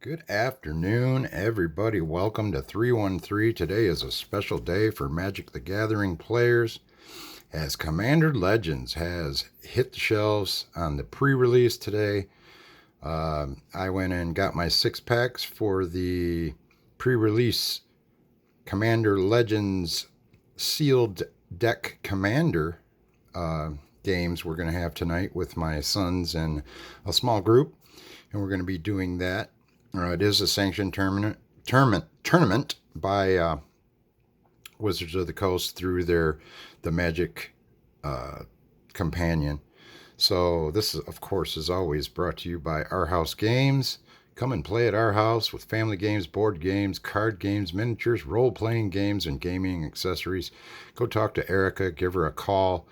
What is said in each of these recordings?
Good afternoon, everybody. Welcome to 313. Today is a special day for Magic the Gathering players as Commander Legends has hit the shelves on the pre-release today. I went and got my 6 packs for the pre-release Commander Legends sealed deck Commander games we're going to have tonight with my sons and a small group, and we're going to be doing that. It is a sanctioned tournament by Wizards of the Coast through the Magic companion. So this, of course, is always brought to you by Our House Games. Come and play at our house with family games, board games, card games, miniatures, role-playing games, and gaming accessories. Go talk to Erica, give her a call,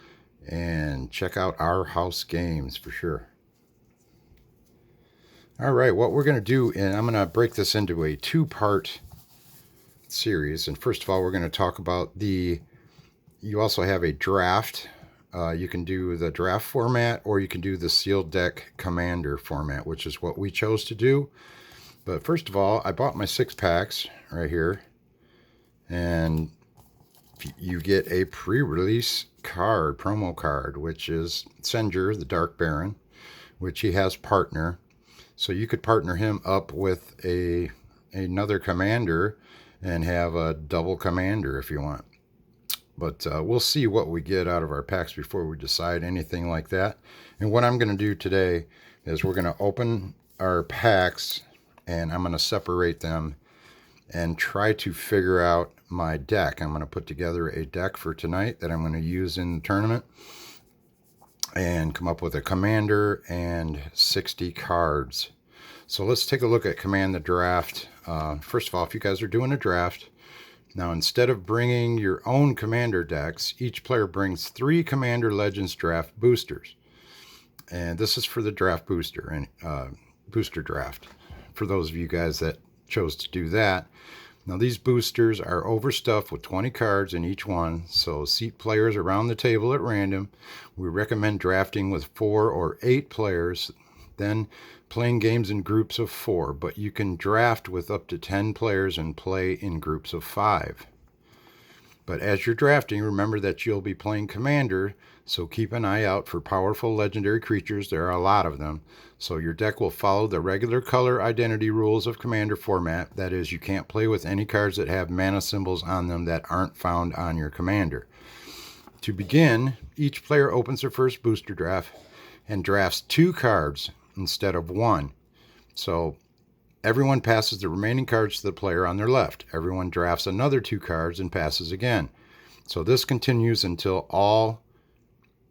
and check out Our House Games for sure. All right, what we're going to do, and I'm going to break this into a 2-part series. And first of all, we're going to talk about you also have a draft. You can do the draft format, or you can do the sealed deck commander format, which is what we chose to do. But first of all, I bought my 6 packs right here. And you get a pre-release card, promo card, which is Senger, the Dark Baron, which he has partner. So you could partner him up with another commander and have a double commander if you want. But we'll see what we get out of our packs before we decide anything like that. And what I'm going to do today is we're going to open our packs and I'm going to separate them and try to figure out my deck. I'm going to put together a deck for tonight that I'm going to use in the tournament and come up with a commander and 60 cards. So let's take a look at Command the Draft. First of all, if you guys are doing a draft, now instead of bringing your own commander decks, each player brings 3 Commander Legends draft boosters. And this is for the draft booster and booster draft. For those of you guys that chose to do that. Now these boosters are overstuffed with 20 cards in each one, so seat players around the table at random. We recommend drafting with 4 or 8 players, then playing games in groups of 4, but you can draft with up to 10 players and play in groups of 5. But as you're drafting, remember that you'll be playing Commander, so keep an eye out for powerful legendary creatures. There are a lot of them. So your deck will follow the regular color identity rules of Commander format. That is, you can't play with any cards that have mana symbols on them that aren't found on your Commander. To begin, each player opens their first booster draft and drafts 2 cards instead of 1. So everyone passes the remaining cards to the player on their left. Everyone drafts another 2 cards and passes again. So this continues until all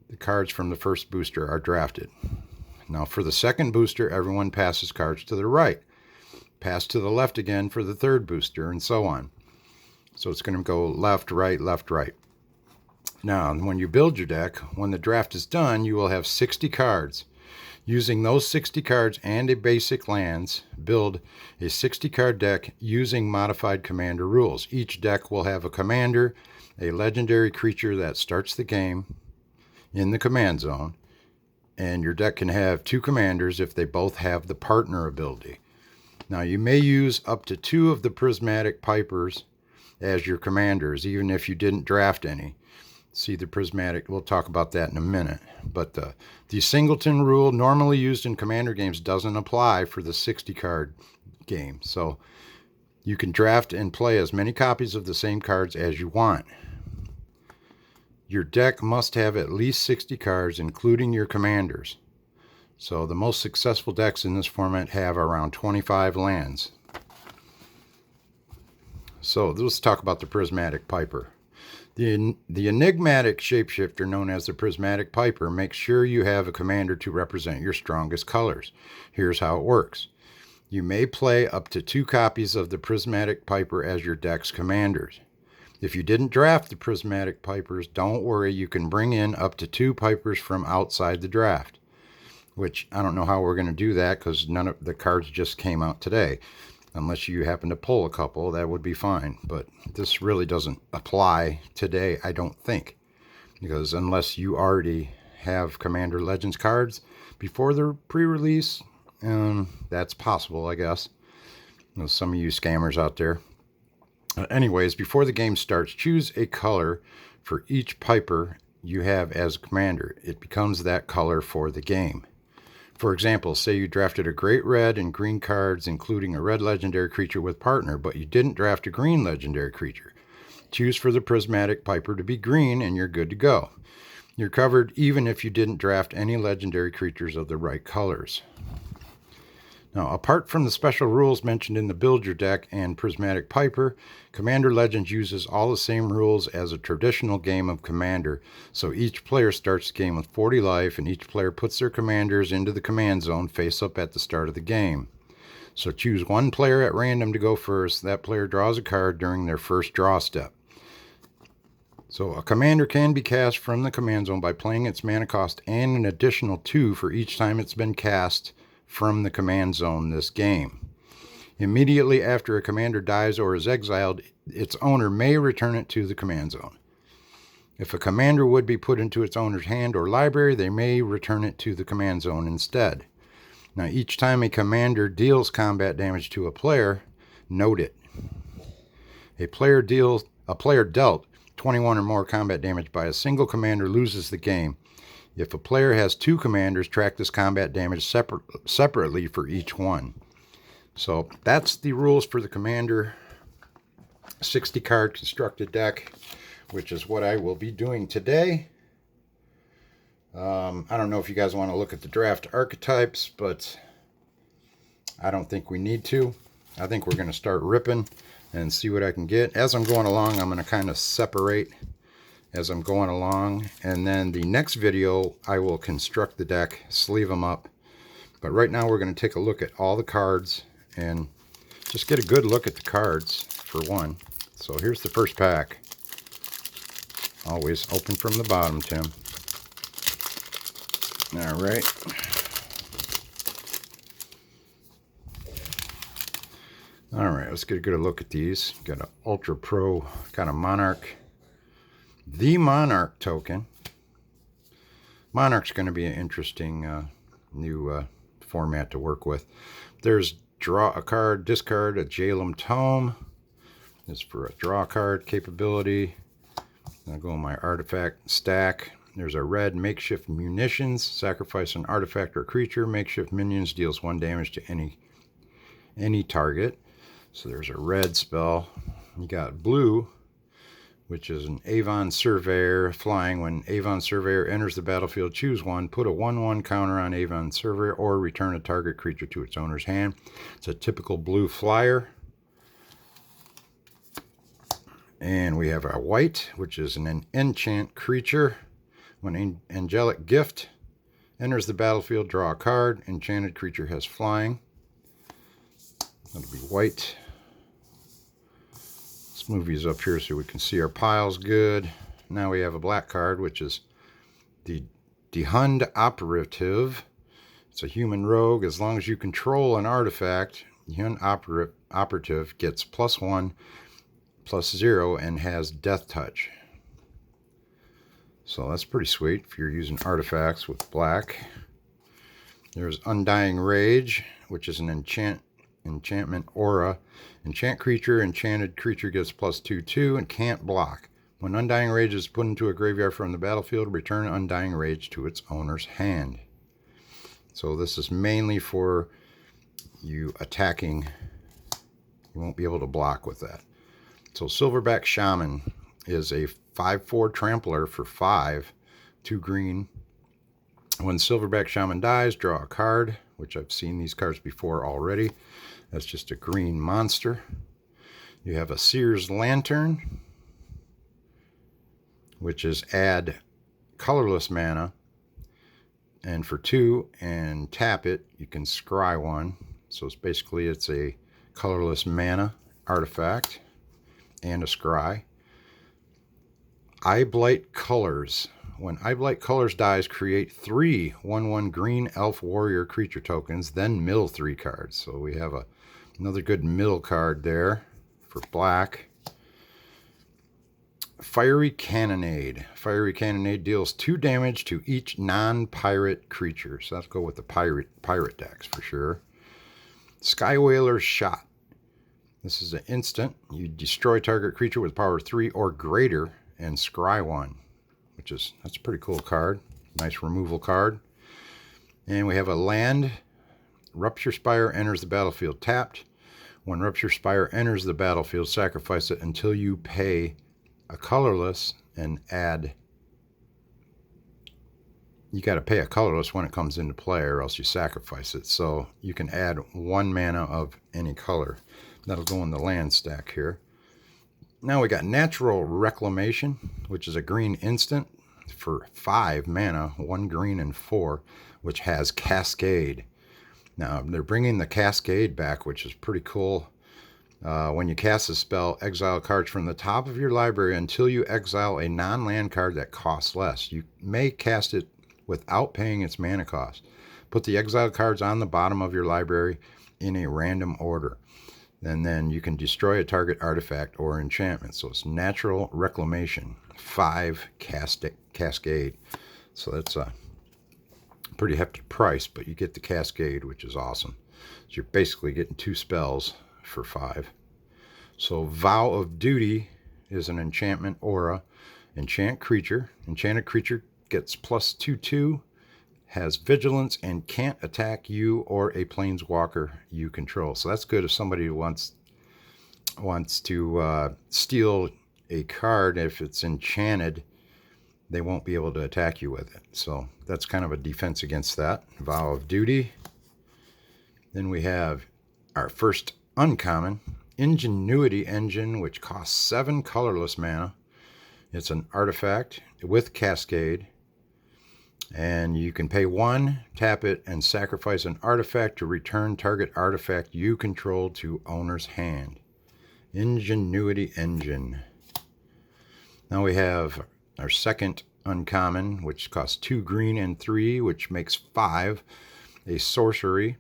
the cards from the first booster are drafted. Now for the second booster, everyone passes cards to the right. Pass to the left again for the third booster, and so on. So it's going to go left, right, left, right. Now, when you build your deck, when the draft is done, you will have 60 cards. Using those 60 cards and a basic lands, build a 60-card deck using modified commander rules. Each deck will have a commander, a legendary creature that starts the game in the command zone, and your deck can have 2 commanders if they both have the partner ability. Now, you may use up to 2 of the prismatic pipers as your commanders, even if you didn't draft any. See the prismatic, we'll talk about that in a minute. But the singleton rule normally used in commander games doesn't apply for the 60-card game. So you can draft and play as many copies of the same cards as you want. Your deck must have at least 60 cards, including your commanders. So the most successful decks in this format have around 25 lands. So let's talk about the prismatic piper. The enigmatic shapeshifter known as the Prismatic Piper makes sure you have a commander to represent your strongest colors. Here's how it works. You may play up to 2 copies of the Prismatic Piper as your deck's commanders. If you didn't draft the Prismatic Pipers, don't worry, you can bring in up to 2 Pipers from outside the draft. Which, I don't know how we're going to do that because none of the cards just came out today. Unless you happen to pull a couple, that would be fine. But this really doesn't apply today, I don't think. Because unless you already have Commander Legends cards before the pre-release, that's possible, I guess. You know, some of you scammers out there. Anyways, before the game starts, choose a color for each piper you have as a commander. It becomes that color for the game. For example, say you drafted a great red and green cards, including a red legendary creature with partner, but you didn't draft a green legendary creature. Choose for the prismatic piper to be green and you're good to go. You're covered even if you didn't draft any legendary creatures of the right colors. Now, apart from the special rules mentioned in the Build Your Deck and Prismatic Piper, Commander Legends uses all the same rules as a traditional game of Commander, so each player starts the game with 40 life, and each player puts their commanders into the command zone face up at the start of the game. So choose one player at random to go first. That player draws a card during their first draw step. So a commander can be cast from the command zone by playing its mana cost and an additional 2 for each time it's been cast from the command zone this game. Immediately after a commander dies or is exiled, its owner may return it to the command zone. If a commander would be put into its owner's hand or library, they may return it to the command zone instead. Now, each time a commander deals combat damage to a player, note it. A player dealt 21 or more combat damage by a single commander loses the game. If a player has 2 commanders, track this combat damage separately for each one. So that's the rules for the Commander 60 card constructed deck, which is what I will be doing today. I don't know if you guys want to look at the draft archetypes, but I don't think we need to. I think we're going to start ripping and see what I can get. As I'm going along, I'm going to kind of separate as I'm going along, and then the next video I will construct the deck, sleeve them up. But right now we're going to take a look at all the cards and just get a good look at the cards for one. So here's the first pack. Always open from the bottom, Tim. All right. All right, let's get a good look at these. Got an Ultra Pro kind of Monarch. The Monarch token. Monarch's going to be an interesting new format to work with. There's draw a card, discard a Jalum Tome. This is for a draw card capability. I'll go in my artifact stack. There's a red makeshift munitions. Sacrifice an artifact or creature. Makeshift minions deals 1 damage to any target. So there's a red spell. You got blue, which is an Avon Surveyor flying. When Avon Surveyor enters the battlefield, choose one, put a 1/1 counter on Avon Surveyor, or return a target creature to its owner's hand. It's a typical blue flyer. And we have our white, which is an enchant creature. When Angelic Gift enters the battlefield, draw a card. Enchanted creature has flying. That'll be white. Let's move these up here so we can see our piles good. Now we have a black card, which is the Hund Operative. It's a human rogue. As long as you control an artifact, the Hund Operative gets +1/+0 and has Death Touch. So that's pretty sweet if you're using artifacts with black. There's Undying Rage, which is an enchantment aura. Enchanted creature gets +2/2 and can't block. When Undying Rage is put into a graveyard from the battlefield, return Undying Rage to its owner's hand. So this is mainly for you attacking. You won't be able to block with that. So Silverback Shaman is a 5/4 trampler for 5, 2 green. When Silverback Shaman dies, draw a card, which I've seen these cards before already. That's just a green monster. You have a Seer's Lantern, which is add colorless mana, and for 2 and tap it, you can scry 1. So it's a colorless mana artifact and a scry. Eyeblight Colors. When Eyeblight Colors dies, create 3 1/1 green elf warrior creature tokens, then mill 3 cards. So we have another good mill card there for black. Fiery Cannonade. Fiery Cannonade deals 2 damage to each non-pirate creature. So let's go with the pirate decks for sure. Skywhaler's Shot. This is an instant. You destroy target creature with power 3 or greater and scry 1, that's a pretty cool card. Nice removal card. And we have a land. Rupture Spire enters the battlefield tapped. When Rupture Spire enters the battlefield, sacrifice it until you pay a colorless and add. You got to pay a colorless when it comes into play, or else you sacrifice it. So you can add 1 mana of any color. That'll go in the land stack here. Now we got Natural Reclamation, which is a green instant for 5 mana, 1 green and 4, which has Cascade. Now they're bringing the Cascade back, which is pretty cool. When you cast a spell, exile cards from the top of your library until you exile a non-land card that costs less. You may cast it without paying its mana cost. Put the exiled cards on the bottom of your library in a random order. And then you can destroy a target artifact or enchantment. So it's Natural Reclamation, 5 Cascade. So that's a pretty hefty price, but you get the Cascade, which is awesome. So you're basically getting 2 spells for 5. So Vow of Duty is an enchantment aura. Enchant creature. Enchanted creature gets +2/2, has vigilance, and can't attack you or a planeswalker you control. So that's good if somebody wants to steal a card. If it's enchanted, they won't be able to attack you with it. So that's kind of a defense against that. Vow of Duty. Then we have our first uncommon, Ingenuity Engine, which costs 7 colorless mana. It's an artifact with Cascade. And you can pay 1, tap it, and sacrifice an artifact to return target artifact you control to owner's hand. Ingenuity Engine. Now we have our second uncommon, which costs 2 green and 3, which makes 5. A sorcery.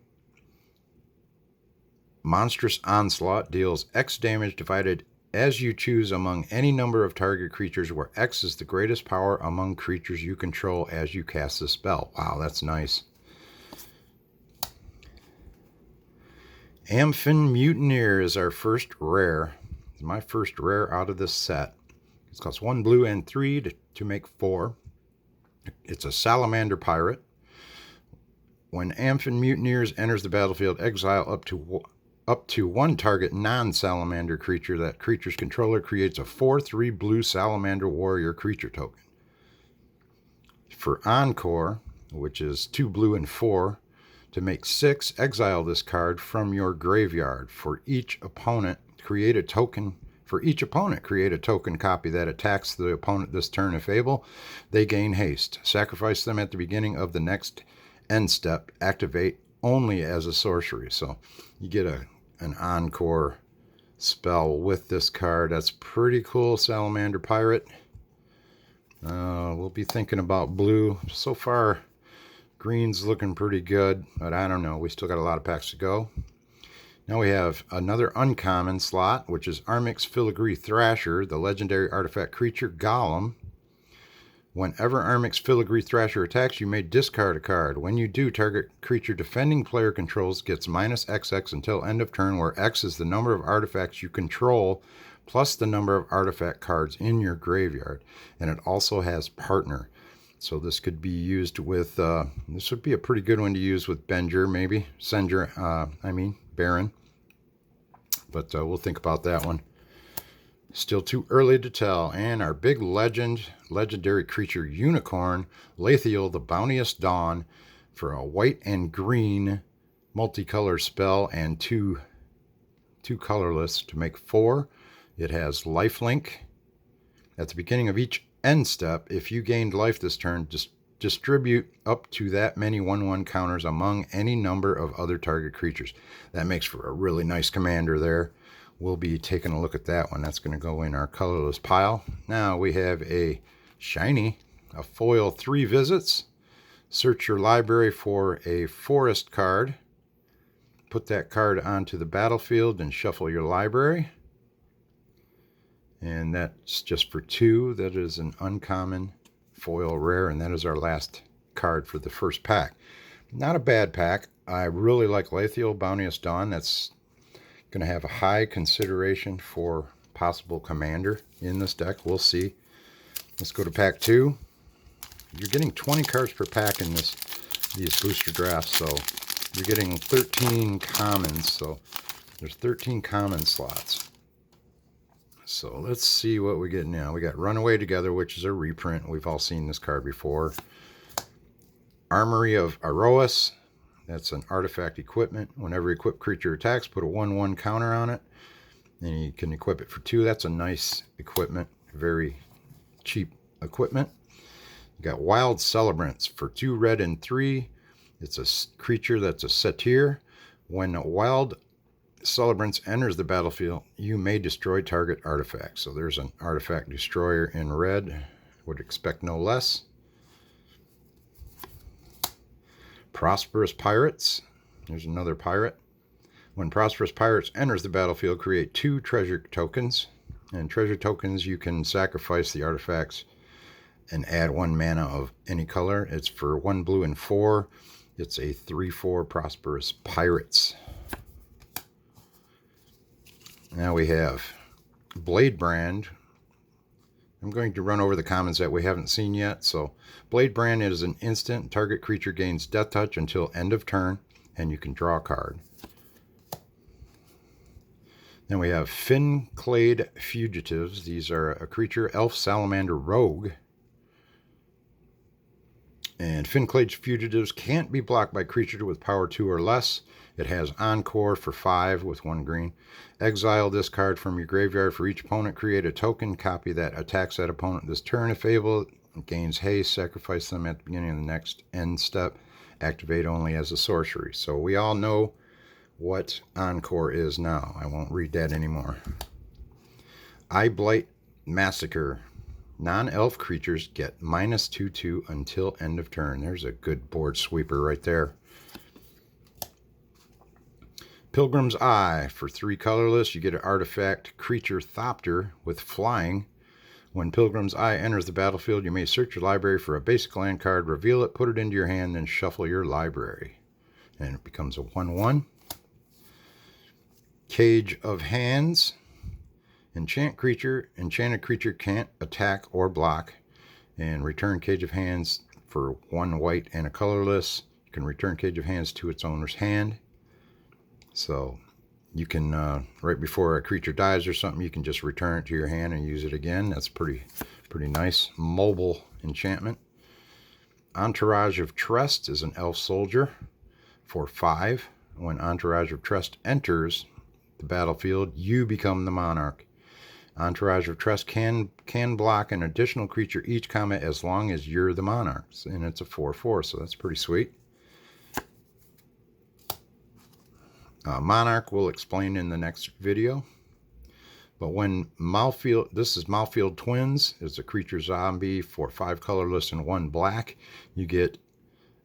Monstrous Onslaught deals X damage divided as you choose among any number of target creatures, where X is the greatest power among creatures you control as you cast the spell. Wow, that's nice. Amphin Mutineer is our first rare. It's my first rare out of this set. It costs 1 blue and 3 to make 4. It's a Salamander Pirate. When Amphin Mutineers enters the battlefield, exile up to 1 target non-salamander creature. That creature's controller creates a 4/3 blue salamander warrior creature token. For Encore, which is 2 blue and 4, to make 6, exile this card from your graveyard. For each opponent, create a token copy that attacks the opponent this turn. If able, they gain haste. Sacrifice them at the beginning of the next end step. Activate only as a sorcery. So you get an Encore spell with this card. That's pretty cool. Salamander Pirate. We'll be thinking about blue. So far, green's looking pretty good, but I don't know. We still got a lot of packs to go. Now we have another uncommon slot, which is Armix Filigree Thrasher, the legendary artifact creature Golem. Whenever Armix Filigree Thrasher attacks, you may discard a card. When you do, target creature defending player controls gets -XX until end of turn, where X is the number of artifacts you control plus the number of artifact cards in your graveyard. And it also has Partner. So this could be used with, this would be a pretty good one to use with Benger, maybe. Baron. But we'll think about that one. Still too early to tell. And our big legendary creature Unicorn, Lathiel, the Bounteous Dawn, for a white and green multicolor spell and two colorless to make 4. It has lifelink. At the beginning of each end step, if you gained life this turn, distribute up to that many 1/1 counters among any number of other target creatures. That makes for a really nice commander there. We'll be taking a look at that one. That's going to go in our colorless pile. Now we have a shiny, a foil 3 visits. Search your library for a forest card. Put that card onto the battlefield and shuffle your library. And that's just for 2. That is an uncommon foil rare, and that is our last card for the first pack. Not a bad pack. I really like Lathiel, Bounteous Dawn. That's Going to have a high consideration for possible commander in this deck. We'll see. Let's go to pack 2. You're getting 20 cards per pack in these booster drafts, so you're getting 13 commons, so there's 13 common slots. So let's see what we get now. We got Runaway Together, which is a reprint. We've all seen this card before. Armory of Aroas. That's an artifact equipment. Whenever equipped creature attacks, put a 1/1 counter on it. And you can equip it for 2. That's a nice equipment. Very cheap equipment. You got Wild Celebrants for 2 red and 3. It's a creature that's a satyr. When Wild Celebrants enters the battlefield, you may destroy target artifacts. So there's an artifact destroyer in red. Would expect no less. Prosperous Pirates. There's another pirate. When Prosperous Pirates enters the battlefield, create 2 treasure tokens. And treasure tokens, you can sacrifice the artifacts and add 1 mana of any color. It's for 1 blue and 4. It's a 3/4 Prosperous Pirates. Now we have Blade Brand. I'm going to run over the commons that we haven't seen yet. So Blade Brand is an instant. Target creature gains Death Touch until end of turn, and you can draw a card. Then we have Finclade Fugitives. These are a creature, Elf Salamander Rogue. And Finclade Fugitives can't be blocked by creature with power 2 or less. It has Encore for 5 with 1 green. Exile this card from your graveyard. For each opponent, create a token copy that attacks that opponent this turn. If able, it gains haste. Sacrifice them at the beginning of the next end step. Activate only as a sorcery. So we all know what Encore is now. I won't read that anymore. Eye Blight Massacre. Non-elf creatures get -2/2 until end of turn. There's a good board sweeper right there. Pilgrim's Eye. For 3 colorless, you get an artifact creature Thopter with flying. When Pilgrim's Eye enters the battlefield, you may search your library for a basic land card, reveal it, put it into your hand, then shuffle your library. And it becomes a 1/1. Cage of Hands. Enchanted creature can't attack or block. And return Cage of Hands for 1 white and a colorless. You can return Cage of Hands to its owner's hand. So you can, right before a creature dies or something, you can just return it to your hand and use it again. That's pretty nice. Mobile enchantment. Entourage of Trust is an elf soldier for 5. When Entourage of Trust enters the battlefield, you become the monarch. Entourage of Trust can block an additional creature each combat as long as you're the monarch. And it's a 4/4, so that's pretty sweet. Monarch we'll explain in the next video. But when this is Malfield Twins, it's a creature zombie for 5 colorless and 1 black. You get,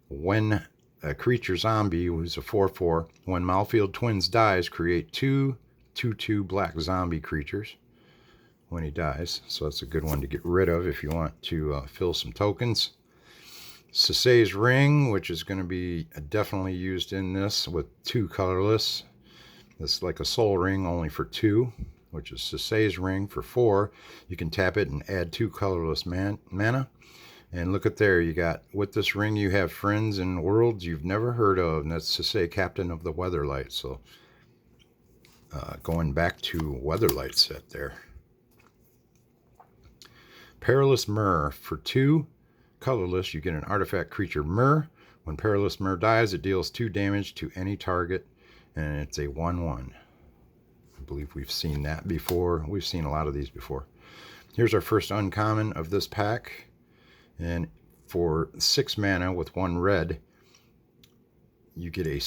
when a creature zombie who's a 4/4, when Malfield Twins dies, create 2 2/2 black zombie creatures when he dies. So that's a good one to get rid of if you want to fill some tokens. Sisay's Ring, which is going to be definitely used in this with 2 colorless. This is like a soul ring, only for 2, which is Sisay's Ring for 4. You can tap it and add 2 colorless mana. And look at there, you got, with this ring you have friends in worlds you've never heard of, and that's Sisay, Captain of the Weatherlight. So going back to Weatherlight set there. Perilous Myr. For 2 colorless, you get an artifact creature Myr. When Perilous Myr dies, it deals 2 damage to any target, and it's a 1/1. I believe we've seen that before. We've seen a lot of these before. Here's our first uncommon of this pack. And for 6 mana with 1 red, you get a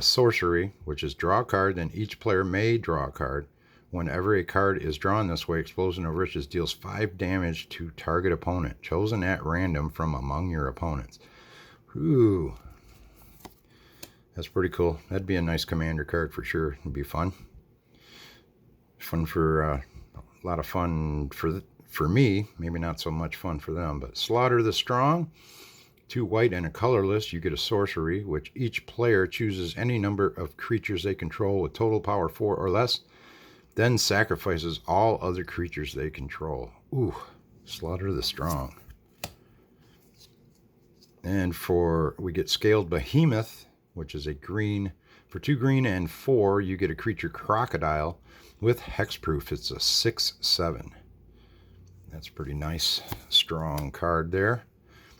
sorcery, which is draw a card, then each player may draw a card. Whenever a card is drawn this way, Explosion of Riches deals 5 damage to target opponent, chosen at random from among your opponents. Ooh, that's pretty cool. That'd be a nice commander card for sure. It'd be fun. Fun for a lot of fun for me. Maybe not so much fun for them. But Slaughter the Strong. 2 white and a colorless, you get a sorcery, which each player chooses any number of creatures they control with total power 4 or less, then sacrifices all other creatures they control. Ooh, Slaughter the Strong. And we get Scaled Behemoth, which is a green. For 2 green and 4, you get a creature Crocodile with hexproof. It's a 6/7. That's a pretty nice, strong card there.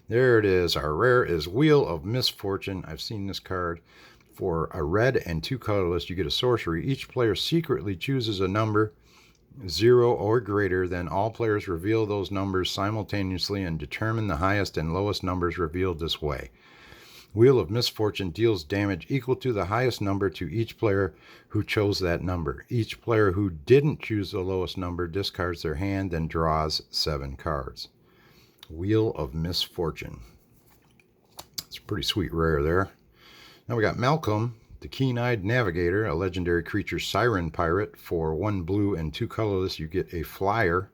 There it is. Our rare is Wheel of Misfortune. I've seen this card. For a red and 2 colorless, you get a sorcery. Each player secretly chooses a number 0 or greater. Then all players reveal those numbers simultaneously and determine the highest and lowest numbers revealed this way. Wheel of Misfortune deals damage equal to the highest number to each player who chose that number. Each player who didn't choose the lowest number discards their hand, then draws 7 cards. Wheel of Misfortune. It's a pretty sweet rare there. Now we got Malcolm, the Keen-Eyed Navigator, a legendary creature Siren Pirate. For 1 blue and 2 colorless, you get a flyer.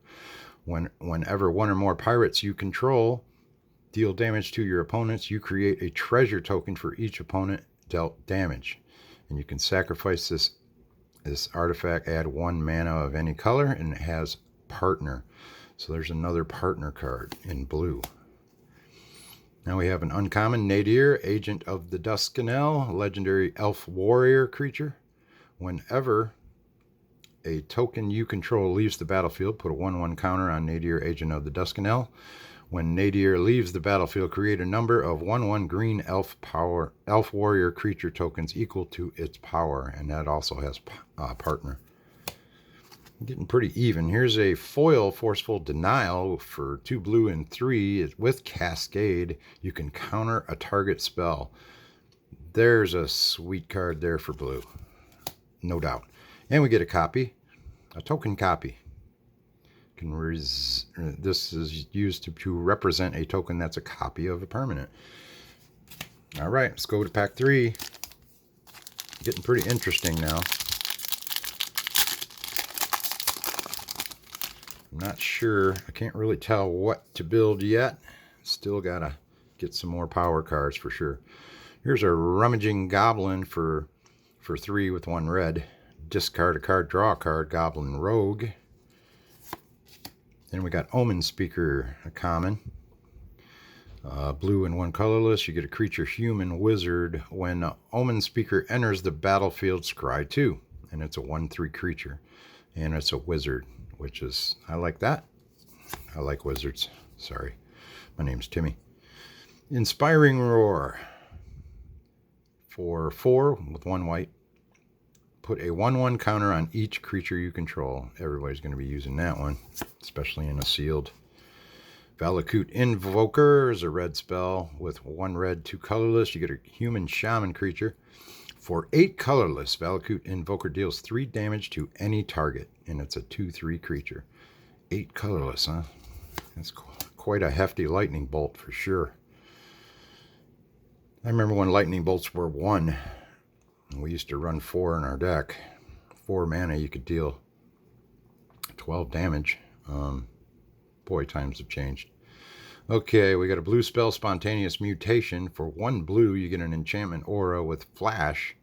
Whenever 1 or more pirates you control deal damage to your opponents, you create a treasure token for each opponent dealt damage. And you can sacrifice this artifact, add 1 mana of any color, and it has Partner. So there's another partner card in blue. Now we have an uncommon Nadir, Agent of the Duskanel, legendary elf warrior creature. Whenever a token you control leaves the battlefield, put a 1/1 counter on Nadir, Agent of the Duskanel. When Nadir leaves the battlefield, create a number of 1/1 green elf warrior creature tokens equal to its power, and that also has Partner. Getting pretty even. Here's a foil Forceful Denial for 2 blue and 3 with Cascade. You can counter a target spell. There's a sweet card there for blue, no doubt. And we get a copy, a token copy. This is used to represent a token that's a copy of a permanent. All right, let's go to pack 3. Getting pretty interesting now. I'm not sure. I can't really tell what to build yet. Still gotta get some more power cards for sure. Here's a Rummaging Goblin for 3 with 1 red. Discard a card, draw a card, Goblin Rogue. Then we got Omen Speaker, a common. Blue and 1 colorless, you get a creature Human Wizard. When Omen Speaker enters the battlefield, scry 2. And it's a 1/3 creature. And it's a wizard, which is, I like that. I like wizards. Sorry. My name's Timmy. Inspiring Roar. For 4 with 1 white. Put a 1/1 counter on each creature you control. Everybody's going to be using that one, especially in a sealed. Valakut Invoker is a red spell with 1 red, 2 colorless. You get a human shaman creature. For 8 colorless, Valakut Invoker deals 3 damage to any target, and it's a 2/3 creature. 8 colorless, huh? That's quite a hefty lightning bolt for sure. I remember when lightning bolts were 1. We used to run 4 in our deck. 4 mana, you could deal 12 damage. Boy, times have changed. Okay, we got a blue spell, Spontaneous Mutation. For 1 blue, you get an enchantment aura with Flash.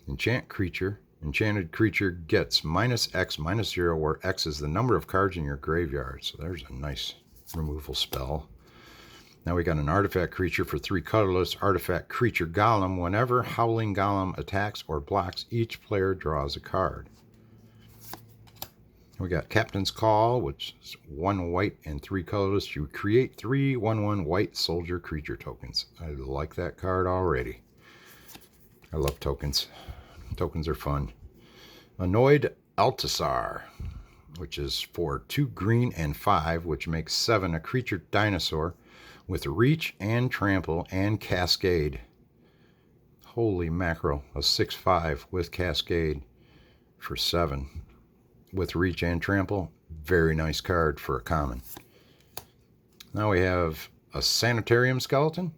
Enchant creature. Enchanted creature gets -X, -0, where X is the number of cards in your graveyard. So there's a nice removal spell. Now we got an artifact creature for 3 colorless. Artifact creature Golem. Whenever Howling Golem attacks or blocks, each player draws a card. We got Captain's Call, which is 1 white and 3 colorless. You create 3 1/1 white soldier creature tokens. I like that card already. I love tokens. Tokens are fun. Annoyed Altasar, which is for 2 green and 5, which makes 7 a creature dinosaur with reach and trample and cascade. Holy mackerel, a 6/5 with cascade for 7 with reach and trample. Very nice card for a common. Now we have a Sanitarium Skeleton.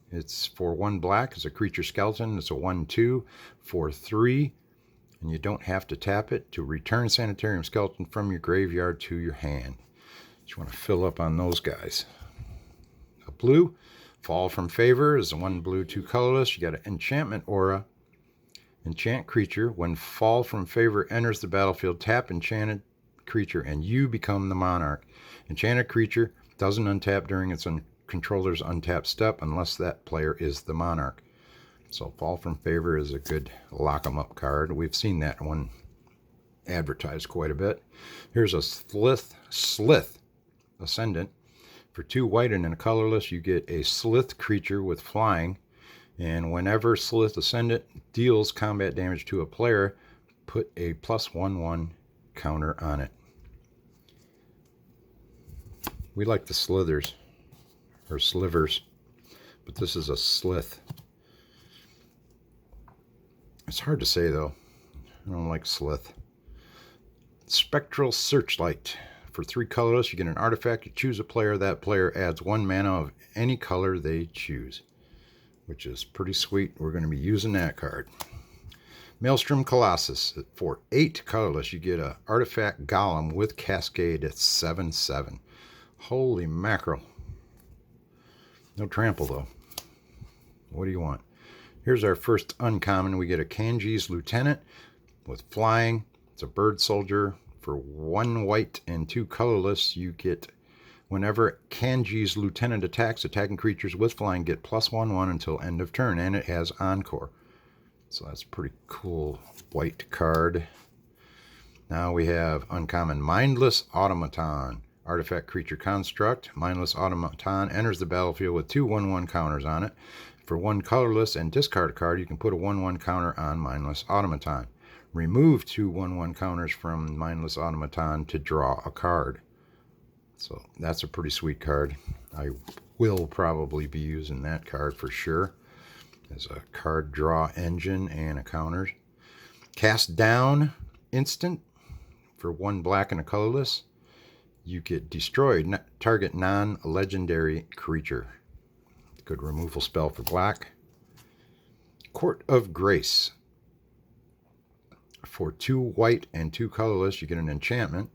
It's for 1 black. It's a creature skeleton. It's a 1/2 for 3. And you don't have to tap it to return Sanitarium Skeleton from your graveyard to your hand. Just want to fill up on those guys. A blue Fall from Favor is 1 blue, 2 colorless. You got an enchantment aura. Enchant creature. When Fall from Favor enters the battlefield, tap enchanted creature and you become the monarch. Enchanted creature doesn't untap during its controller's untap step unless that player is the monarch. So Fall from Favor is a good lock 'em up card. We've seen that one advertised quite a bit. Here's a Slith Ascendant. For 2 white and a colorless, you get a Slith creature with flying. And whenever Slith Ascendant deals combat damage to a player, put a +1/1 counter on it. We like the slithers, or slivers, but this is a Slith. It's hard to say, though. I don't like Slith. Spectral Searchlight. For 3 colorless, you get an artifact. You choose a player. That player adds 1 mana of any color they choose, which is pretty sweet. We're going to be using that card. Maelstrom Colossus. For 8 colorless, you get an artifact golem with Cascade at 7/7. Holy mackerel. No trample, though. What do you want? Here's our first uncommon. We get a Kanji's Lieutenant with flying. It's a bird soldier. For 1 white and 2 colorless, you get, whenever Kanji's Lieutenant attacks, attacking creatures with flying get +1/1 until end of turn, and it has Encore. So that's a pretty cool white card. Now we have uncommon Mindless Automaton. Artifact creature construct. Mindless Automaton enters the battlefield with 2 1/1 counters on it. For 1 colorless and discard a card, you can put a 1/1 counter on Mindless Automaton. Remove 2 1/1 counters from Mindless Automaton to draw a card. So that's a pretty sweet card. I will probably be using that card for sure as a card draw engine and a counter. Cast Down instant. For 1 black and a colorless, you get destroyed. Target non-legendary creature. Good removal spell for black. Court of Grace. For 2 white and 2 colorless, you get an enchantment.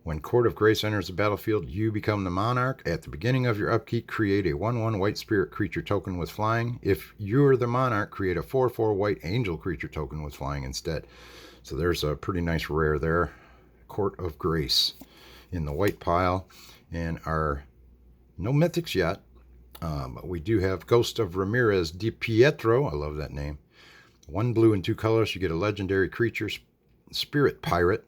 When Court of Grace enters the battlefield, you become the monarch. At the beginning of your upkeep, create a 1/1 white spirit creature token with flying. If you're the monarch, create a 4/4 white angel creature token with flying instead. So there's a pretty nice rare there. Court of Grace in the white pile. And our no mythics yet, but we do have Ghost of Ramirez Di Pietro. I love that name. 1 blue and 2 colors, you get a legendary creature, Spirit Pirate.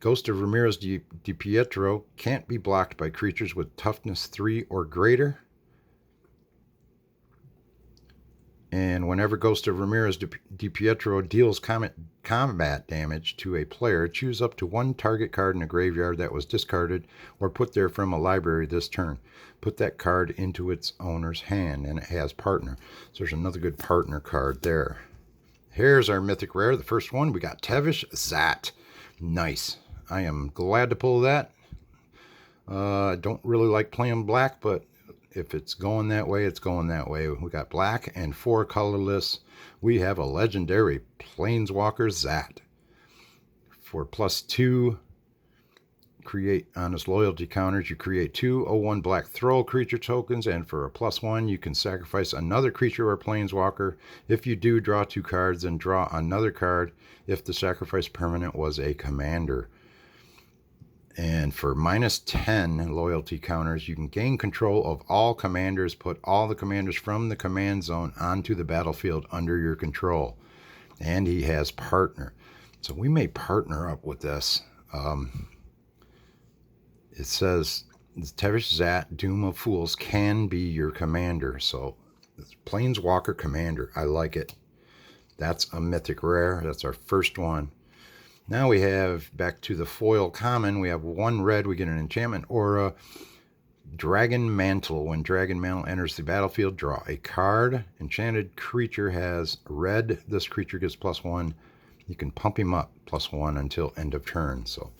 Ghost of Ramirez Di Pietro can't be blocked by creatures with toughness 3 or greater. And whenever Ghost of Ramirez Di Pietro deals combat damage to a player, choose up to 1 target card in a graveyard that was discarded or put there from a library this turn. Put that card into its owner's hand, and it has partner. So there's another good partner card there. Here's our mythic rare. The first one, we got Tevesh Zat. Nice. I am glad to pull that. I don't really like playing black, but if it's going that way, it's going that way. We got black and 4 colorless. We have a legendary planeswalker Zat. For +2, create on his loyalty counters, you create 2 01 black throw creature tokens, and for a +1, you can sacrifice another creature or planeswalker. If you do, draw 2 cards and draw another card if the sacrifice permanent was a commander. And for -10 loyalty counters, you can gain control of all commanders, put all the commanders from the command zone onto the battlefield under your control. And he has partner. So we may partner up with this. It says Tevesh Zat, Doom of Fools, can be your commander. So it's Planeswalker Commander. I like it. That's a mythic rare. That's our first one. Now we have, back to the foil common, we have 1 red. We get an enchantment aura. Dragon Mantle. When Dragon Mantle enters the battlefield, draw a card. Enchanted creature has red. This creature gets +1. You can pump him up +1 until end of turn. So,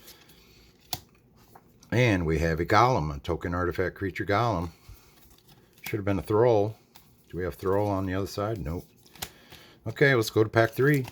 and we have a Golem, a token artifact creature Golem. Should have been a Thrall. Do we have Thrall on the other side? Nope. Okay, let's go to pack 3.